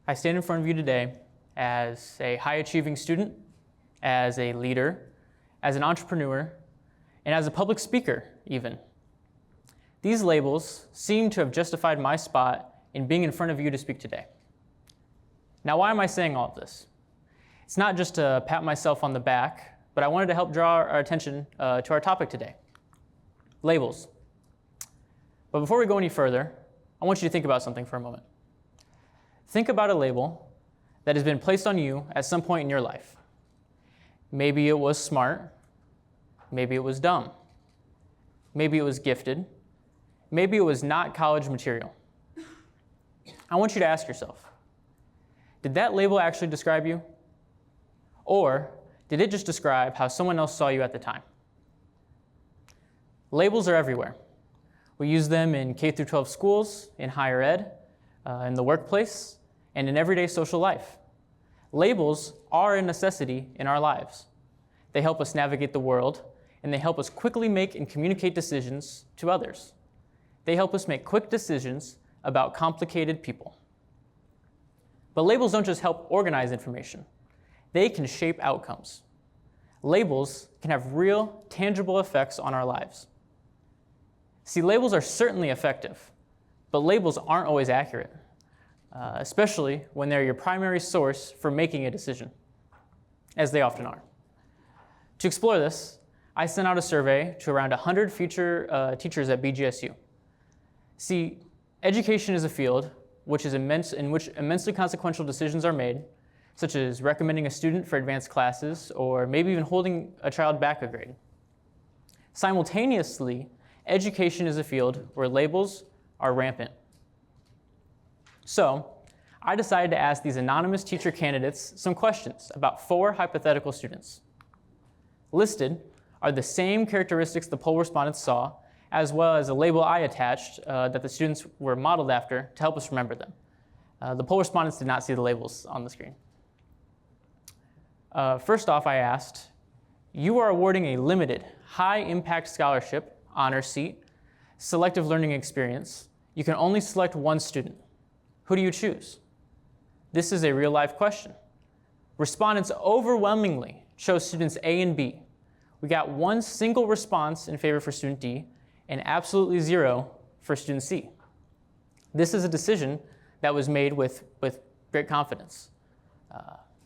I stand in front of you today as a high-achieving student, as a leader, as an entrepreneur, and as a public speaker, even. These labels seem to have justified my spot in being in front of you to speak today. Now, why am I saying all of this? It's not just to pat myself on the back, but I wanted to help draw our attention to our topic today, labels. But before we go any further, I want you to think about something for a moment. Think about a label that has been placed on you at some point in your life. Maybe it was smart, maybe it was dumb, maybe it was gifted, maybe it was not college material. I want you to ask yourself, did that label actually describe you? Or did it just describe how someone else saw you at the time? Labels are everywhere. We use them in K-12 schools, in higher ed, in the workplace, and in everyday social life. Labels are a necessity in our lives. They help us navigate the world, and they help us quickly make and communicate decisions to others. They help us make quick decisions about complicated people. But labels don't just help organize information. They can shape outcomes. Labels can have real, tangible effects on our lives. See, labels are certainly effective, but labels aren't always accurate, especially when they're your primary source for making a decision, as they often are. To explore this, I sent out a survey to around 100 future teachers at BGSU. See, education is a field in which immensely consequential decisions are made, such as recommending a student for advanced classes, or maybe even holding a child back a grade. Simultaneously, education is a field where labels are rampant. So, I decided to ask these anonymous teacher candidates some questions about 4 hypothetical students. Listed are the same characteristics the poll respondents saw, as well as a label I attached that the students were modeled after to help us remember them. The poll respondents did not see the labels on the screen. First off, I asked, you are awarding a limited, high-impact scholarship, honor seat, selective learning experience. You can only select one student. Who do you choose? This is a real-life question. Respondents overwhelmingly chose students A and B. We got one single response in favor for student D, and absolutely 0 for student C. This is a decision that was made with great confidence.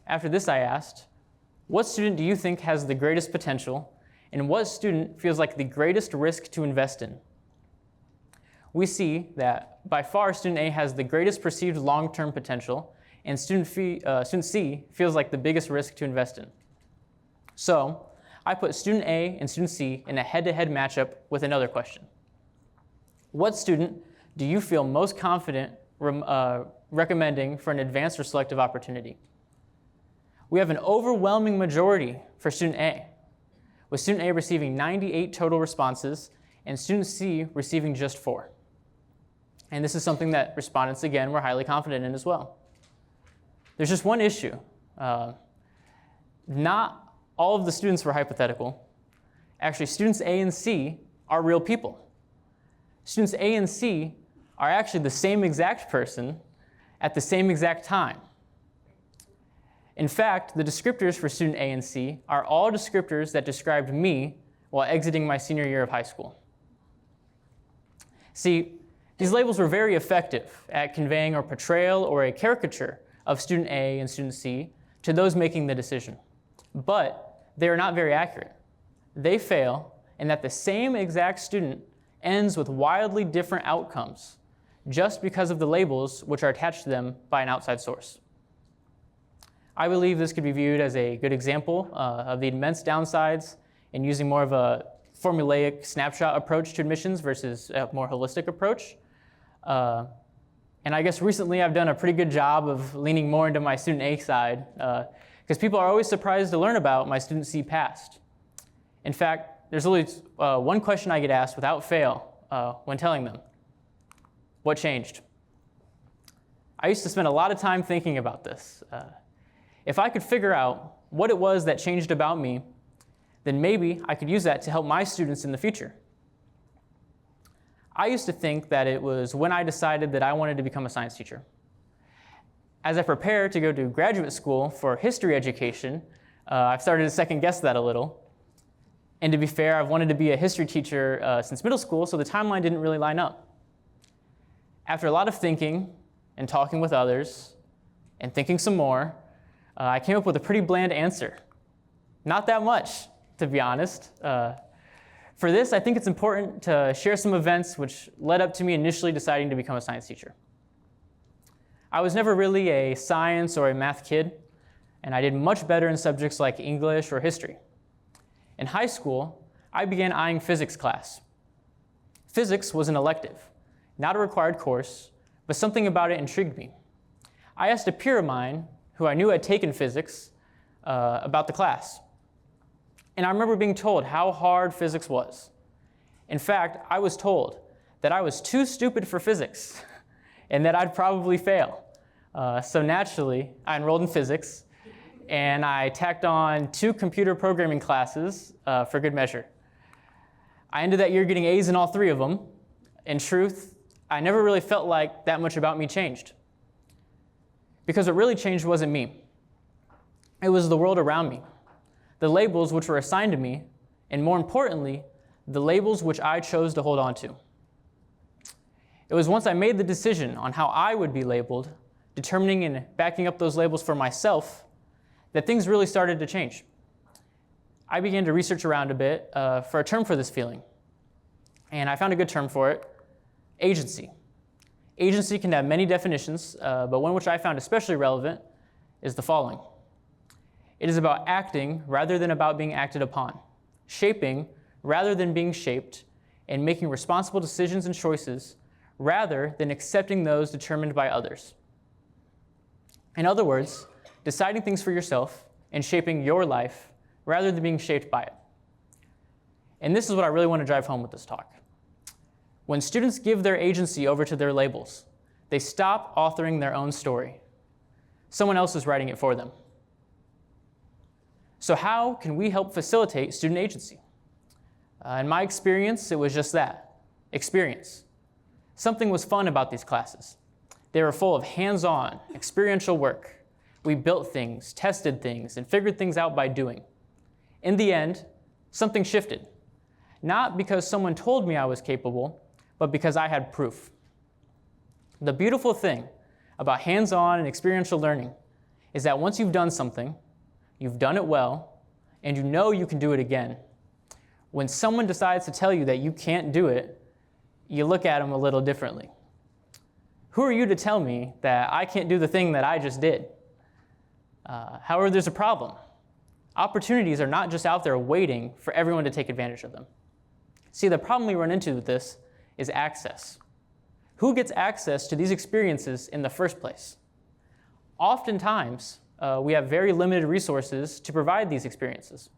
After this, I asked, what student do you think has the greatest potential, and what student feels like the greatest risk to invest in? We see that by far student A has the greatest perceived long-term potential, and student C feels like the biggest risk to invest in. So I put student A and student C in a head-to-head matchup with another question. What student do you feel most confident recommending for an advanced or selective opportunity? We have an overwhelming majority for student A, with student A receiving 98 total responses and student C receiving just 4. And this is something that respondents, again, were highly confident in as well. There's just one issue. Not all of the students were hypothetical. Actually, students A and C are real people. Students A and C are actually the same exact person at the same exact time. In fact, the descriptors for student A and C are all descriptors that described me while exiting my senior year of high school. See, these labels were very effective at conveying a portrayal or a caricature of student A and student C to those making the decision. But they are not very accurate. They fail in that the same exact student ends with wildly different outcomes just because of the labels which are attached to them by an outside source. I believe this could be viewed as a good example of the immense downsides in using more of a formulaic snapshot approach to admissions versus a more holistic approach. And I guess recently I've done a pretty good job of leaning more into my student A side because people are always surprised to learn about my student C past. In fact, there's only one question I get asked without fail when telling them, what changed? I used to spend a lot of time thinking about this. If I could figure out what it was that changed about me, then maybe I could use that to help my students in the future. I used to think that it was when I decided that I wanted to become a science teacher. As I prepare to go to graduate school for history education, I've started to second guess that a little. And to be fair, I've wanted to be a history teacher since middle school, so the timeline didn't really line up. After a lot of thinking and talking with others and thinking some more, I came up with a pretty bland answer. Not that much, to be honest. For this, I think it's important to share some events which led up to me initially deciding to become a science teacher. I was never really a science or a math kid, and I did much better in subjects like English or history. In high school, I began eyeing physics class. Physics was an elective, not a required course, but something about it intrigued me. I asked a peer of mine, who I knew had taken physics, about the class. And I remember being told how hard physics was. In fact, I was told that I was too stupid for physics and that I'd probably fail. So naturally, I enrolled in physics, and I tacked on 2 computer programming classes for good measure. I ended that year getting A's in all 3 of them. In truth, I never really felt like that much about me changed. Because what really changed wasn't me. It was the world around me, the labels which were assigned to me, and more importantly, the labels which I chose to hold on to. It was once I made the decision on how I would be labeled, determining and backing up those labels for myself, that things really started to change. I began to research around a bit for a term for this feeling, and I found a good term for it: agency. Agency can have many definitions, but one which I found especially relevant is the following. It is about acting rather than about being acted upon, shaping rather than being shaped, and making responsible decisions and choices rather than accepting those determined by others. In other words, deciding things for yourself and shaping your life rather than being shaped by it. And this is what I really want to drive home with this talk. When students give their agency over to their labels, they stop authoring their own story. Someone else is writing it for them. So how can we help facilitate student agency? In my experience, it was just that, experience. Something was fun about these classes. They were full of hands-on, experiential work. We built things, tested things, and figured things out by doing. In the end, something shifted. Not because someone told me I was capable, but because I had proof. The beautiful thing about hands-on and experiential learning is that once you've done something, you've done it well, and you know you can do it again. When someone decides to tell you that you can't do it, you look at them a little differently. Who are you to tell me that I can't do the thing that I just did? However, there's a problem. Opportunities are not just out there waiting for everyone to take advantage of them. See, the problem we run into with this is access. Who gets access to these experiences in the first place? Oftentimes, we have very limited resources to provide these experiences.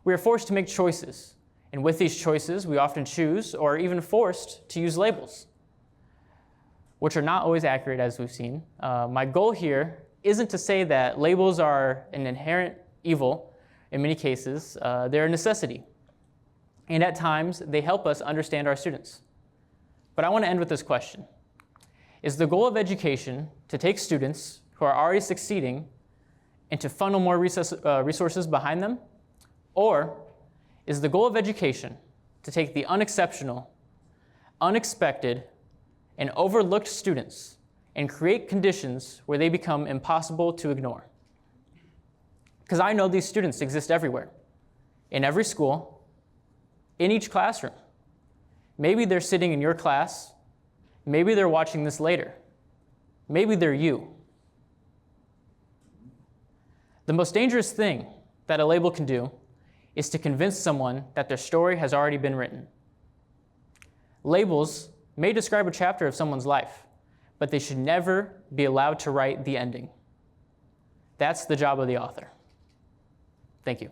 We are forced to make choices, and with these choices, we often choose or are even forced to use labels, which are not always accurate, as we've seen. My goal here isn't to say that labels are an inherent evil. In many cases, they're a necessity. And at times, they help us understand our students. But I want to end with this question. Is the goal of education to take students who are already succeeding and to funnel more resources behind them? Or is the goal of education to take the unexceptional, unexpected, and overlooked students and create conditions where they become impossible to ignore? Because I know these students exist everywhere, in every school, in each classroom. Maybe they're sitting in your class. Maybe they're watching this later. Maybe they're you. The most dangerous thing that a label can do is to convince someone that their story has already been written. Labels may describe a chapter of someone's life, but they should never be allowed to write the ending. That's the job of the author. Thank you.